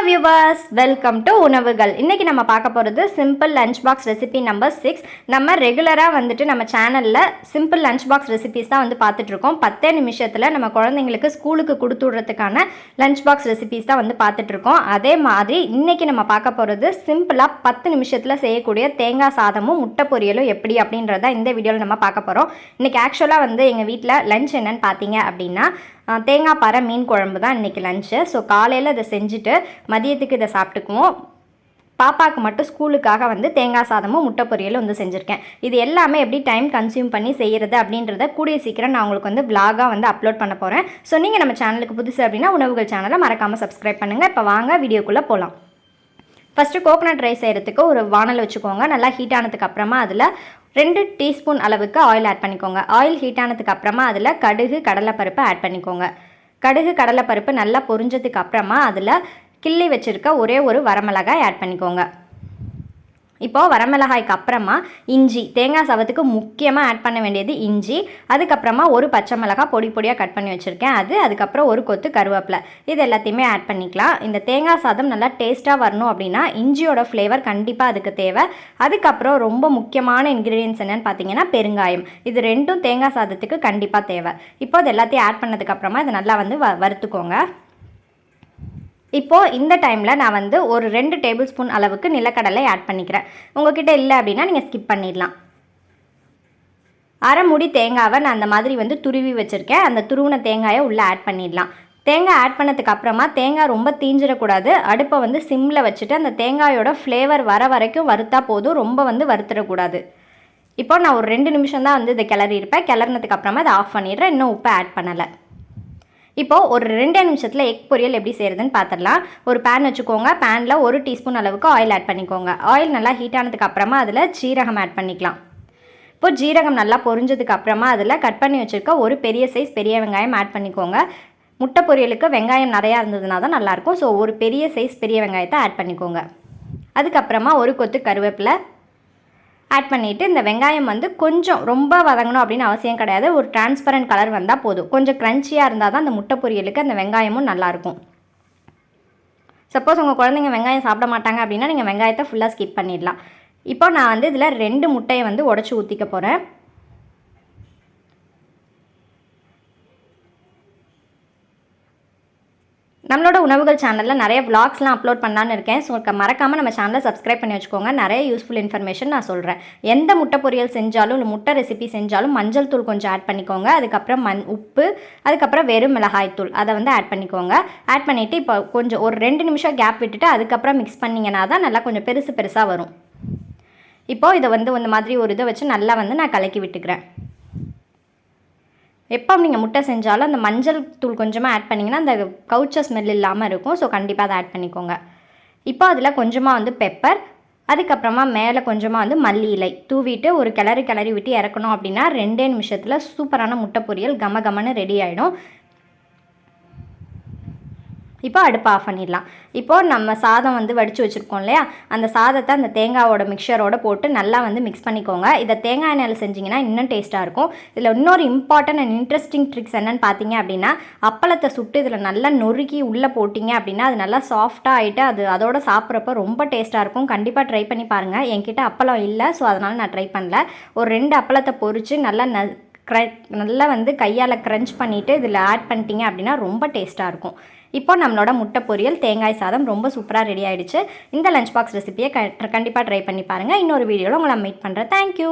viewers, welcome to உணவுகள். இன்னைக்கு நம்ம பார்க்க போறது simple lunch box recipe number 6. நம்ம ரெகுலரா வந்துட்டு நம்ம சேனல்ல சிம்பிள் லஞ்ச் பாக்ஸ் ரெசிபிஸ் தான் வந்து பார்த்துட்டு இருக்கோம். 10 நிமிஷத்துல நம்ம குழந்தைங்களுக்கு ஸ்கூலுக்கு கொடுத்து விடுறதுக்கான லஞ்ச் பாக்ஸ் ரெசிபிஸ் தான் வந்து பார்த்துட்டு இருக்கோம். அதே மாதிரி இன்னைக்கு நம்ம பார்க்க போறது சிம்பிளா 10 நிமிஷத்துல செய்யக்கூடிய தேங்காய் சாதமும் முட்டை பொரியலும் எப்படி அப்படின்றத இந்த வீடியோவில் நம்ம பார்க்க போறோம். இன்னைக்கு ஆக்சுவலா வந்து எங்க வீட்டில் லஞ்ச் என்னன்னு பார்த்தீங்க அப்படின்னா தேங்காய் பாறை மீன் குழம்பு தான் இன்றைக்கி லஞ்சு. ஸோ காலையில் இதை செஞ்சுட்டு மதியத்துக்கு இதை சாப்பிட்டுக்குவோம். பாப்பாவுக்கு மட்டும் ஸ்கூலுக்காக வந்து தேங்காய் சாதமும் முட்டை பொரியலும் வந்து செஞ்சுருக்கேன். இது எல்லாமே எப்படி டைம் கன்சியூம் பண்ணி செய்கிறது அப்படின்றத கூடிய சீக்கிரம் நான் உங்களுக்கு வந்து விலாகாக வந்து அப்லோட் பண்ண போகிறேன். ஸோ நீங்கள் நம்ம சேனலுக்கு புதுசு அப்படின்னா உணவுகள் சேனலை மறக்காமல் சப்ஸ்கிரைப் பண்ணுங்கள். இப்போ வாங்க வீடியோக்குள்ளே போகலாம். ஃபஸ்ட்டு கோகோனட் ரைஸ் செய்கிறதுக்கு ஒரு வானல் வச்சுக்கோங்க. நல்லா ஹீட் ஆனதுக்கு அப்புறமா அதில் 2 டீஸ்பூன் அளவுக்கு ஆயில் ஆட் பண்ணிக்கோங்க. ஆயில் ஹீட் ஆனதுக்கு அப்புறமா அதில் கடுகு கடலைப்பருப்பு ஆட் பண்ணிக்கோங்க. கடுகு கடலைப்பருப்பு நல்லா பொரிஞ்சதுக்கு அப்புறமா அதில் கிள்ளி வச்சுருக்க ஒரே ஒரு வரமிளகாய் ஆட் பண்ணிக்கோங்க. இப்போது வரமிளகாய்க்கு அப்புறமா இஞ்சி, தேங்காய் சாதத்துக்கு முக்கியமாக ஆட் பண்ண வேண்டியது இஞ்சி. அதுக்கப்புறமா ஒரு பச்சை மிளகாய் பொடி பொடியாக கட் பண்ணி வச்சுருக்கேன் அதுக்கப்புறம் ஒரு கொத்து கருவேப்பிலை, இது எல்லாத்தையுமே ஆட் பண்ணிக்கலாம். இந்த தேங்காய் சாதம் நல்லா டேஸ்ட்டாக வரணும் அப்படின்னா இஞ்சியோட ஃப்ளேவர் கண்டிப்பாக அதுக்கு தேவை. அதுக்கப்புறம் ரொம்ப முக்கியமான இன்க்ரீடியன்ஸ் என்னென்னு பார்த்தீங்கன்னா பெருங்காயம். இது ரெண்டும் தேங்காய் சாதத்துக்கு கண்டிப்பாக தேவை. இப்போ அது எல்லாத்தையும் ஆட் பண்ணதுக்கப்புறமா இதை நல்லா வந்து வறுத்துக்கோங்க. இப்போது இந்த டைமில் நான் வந்து ஒரு 2 டேபிள் ஸ்பூன் அளவுக்கு நிலக்கடலை ஆட் பண்ணிக்கிறேன். உங்கள்கிட்ட இல்லை அப்படின்னா நீங்கள் ஸ்கிப் பண்ணிடலாம். அரை மூடி தேங்காவை நான் அந்த மாதிரி வந்து துருவி வச்சுருக்கேன். அந்த துருவின தேங்காயை உள்ளே ஆட் பண்ணிடலாம். தேங்காய் ஆட் பண்ணதுக்கு அப்புறமா தேங்காய் ரொம்ப தீஞ்சிடக்கூடாது. அடுப்பை வந்து சிம்மில் வச்சுட்டு அந்த தேங்காயோட ஃப்ளேவர் வர வரைக்கும் வறுத்தா போதும், ரொம்ப வந்து வறுத்துடக்கூடாது. இப்போ நான் ஒரு 2 நிமிஷம் தான் வந்து இதை கிளறி இருப்பேன். கிளறினதுக்கு அப்புறமா இதை ஆஃப் பண்ணிடுறேன். இன்னும் உப்பை ஆட் பண்ணலை. இப்போது ஒரு 2 நிமிஷத்தில் எக் பொரியல் எப்படி செய்கிறதுன்னு பார்த்துடலாம். ஒரு பேன் வச்சுக்கோங்க. பேனில் 1 டீஸ்பூன் அளவுக்கு ஆயில் ஆட் பண்ணிக்கோங்க. ஆயில் நல்லா ஹீட் ஆனதுக்கு அப்புறமா அதில் ஜீரகம் ஆட் பண்ணிக்கலாம். இப்போது ஜீரகம் நல்லா பொரிஞ்சதுக்கு அப்புறமா அதில் கட் பண்ணி வச்சுருக்க ஒரு பெரிய சைஸ் பெரிய வெங்காயம் ஆட் பண்ணிக்கோங்க. முட்டை பொரியலுக்கு வெங்காயம் நிறையா இருந்ததுனா தான் நல்லாயிருக்கும். ஸோ ஒரு பெரிய சைஸ் பெரிய வெங்காயத்தை ஆட் பண்ணிக்கோங்க. அதுக்கப்புறமா ஒரு கொத்து கருவேப்பிலை ஆட் பண்ணிவிட்டு இந்த வெங்காயம் வந்து கொஞ்சம் ரொம்ப வதங்கணும் அப்படின்னு அவசியம் கிடையாது. ஒரு டிரான்ஸ்பரண்ட் கலர் வந்தால் போதும். கொஞ்சம் க்ரன்ச்சியாக இருந்தால் தான் அந்த முட்டை பொரியலுக்கு அந்த வெங்காயமும் நல்லாயிருக்கும். சப்போஸ் உங்கள் குழந்தைங்க வெங்காயம் சாப்பிட மாட்டாங்க அப்படின்னா நீங்கள் வெங்காயத்தை ஃபுல்லாக ஸ்கிப் பண்ணிடலாம். இப்போ நான் வந்து இதில் 2 முட்டையை வந்து உடச்சி ஊற்றிக்க போகிறேன். நம்மளோட உணவுகள் சேனலில் நிறைய விளாக்ஸ்லாம் அப்லோட் பண்ணலான்னு இருக்கேன். ஸோ மறக்காமல் நம்ம சேனலை சப்ஸ்கிரைப் பண்ணி வச்சுக்கோங்க. நிறைய யூஸ்ஃபுல் இன்ஃபர்மேஷன் நான் சொல்கிறேன். எந்த முட்டை பொரியல் செஞ்சாலும் இல்லை முட்டை ரெசிபி செஞ்சாலும் மஞ்சள் தூள் கொஞ்சம் ஆட் பண்ணிக்கோங்க. அதுக்கப்புறம் உப்பு, அதுக்கப்புறம் வெறும் மிளகாய் தூள் அதை வந்து ஆட் பண்ணிக்கோங்க. ஆட் பண்ணிவிட்டு இப்போ கொஞ்சம் ஒரு 2 நிமிஷம் கேப் விட்டுட்டு அதுக்கப்புறம் மிக்ஸ் பண்ணிங்கன்னா தான் நல்லா கொஞ்சம் பெருசாக வரும். இப்போது இதை வந்து இந்த மாதிரி ஒரு இதை வச்சு நல்லா வந்து நான் கலக்கி விட்டுக்கிறேன். எப்போ நீங்கள் முட்டை செஞ்சாலும் அந்த மஞ்சள் தூள் கொஞ்சமாக ஆட் பண்ணிங்கன்னா அந்த கவுச்ச ஸ்மெல் இல்லாமல் இருக்கும். ஸோ கண்டிப்பாக அதை ஆட் பண்ணிக்கோங்க. இப்போ அதில் கொஞ்சமாக வந்து பெப்பர், அதுக்கப்புறமா மேலே கொஞ்சமாக வந்து மல்லி இலை தூவிட்டு ஒரு கிளறி விட்டு இறக்கணும் அப்படின்னா 2 நிமிஷத்தில் சூப்பரான முட்டை பொரியல் கமன்னு ரெடி ஆகிடும். இப்போ அடுப்பு ஆஃப் பண்ணிடலாம். இப்போது நம்ம சாதம் வந்து வடித்து வச்சுருக்கோம் இல்லையா, அந்த சாதத்தை அந்த தேங்காயோட மிக்சரோட போட்டு நல்லா வந்து மிக்ஸ் பண்ணிக்கோங்க. இதை தேங்காய் எண்ணெயில் செஞ்சிங்கன்னா இன்னும் டேஸ்ட்டாக இருக்கும். இதில் இன்னொரு இம்பார்ட்டன்ட் அண்ட் இன்ட்ரெஸ்டிங் ட்ரிக்ஸ் என்னென்னு பார்த்தீங்க அப்படின்னா, அப்பளத்தை சுட்டு இதில் நல்லா நொறுக்கி உள்ளே போட்டிங்க அப்படின்னா அது நல்லா சாஃப்டாக ஆகிட்டு அதோட சாப்பிட்றப்ப ரொம்ப டேஸ்ட்டாக இருக்கும். கண்டிப்பாக ட்ரை பண்ணி பாருங்கள். என்கிட்ட அப்பளம் இல்லை, ஸோ அதனால் நான் ட்ரை பண்ணல. ஒரு 2 அப்பளத்தை பொரித்து நல்லா வந்து கையால் க்ரன்ச் பண்ணிவிட்டு இதில் ஆட் பண்ணிட்டீங்க அப்படின்னா ரொம்ப டேஸ்ட்டாக இருக்கும். இப்போ நம்மளோட முட்டை பொரியல் தேங்காய் சாதம் ரொம்ப சூப்பராக ரெடி ஆகிடுச்சு. இந்த லஞ்ச் பாக்ஸ் ரெசிபியை கண்டிப்பாக ட்ரை பண்ணி பாருங்கள். இன்னொரு வீடியோவில் உங்களை மீட் பண்ணுறேன். தேங்க்யூ.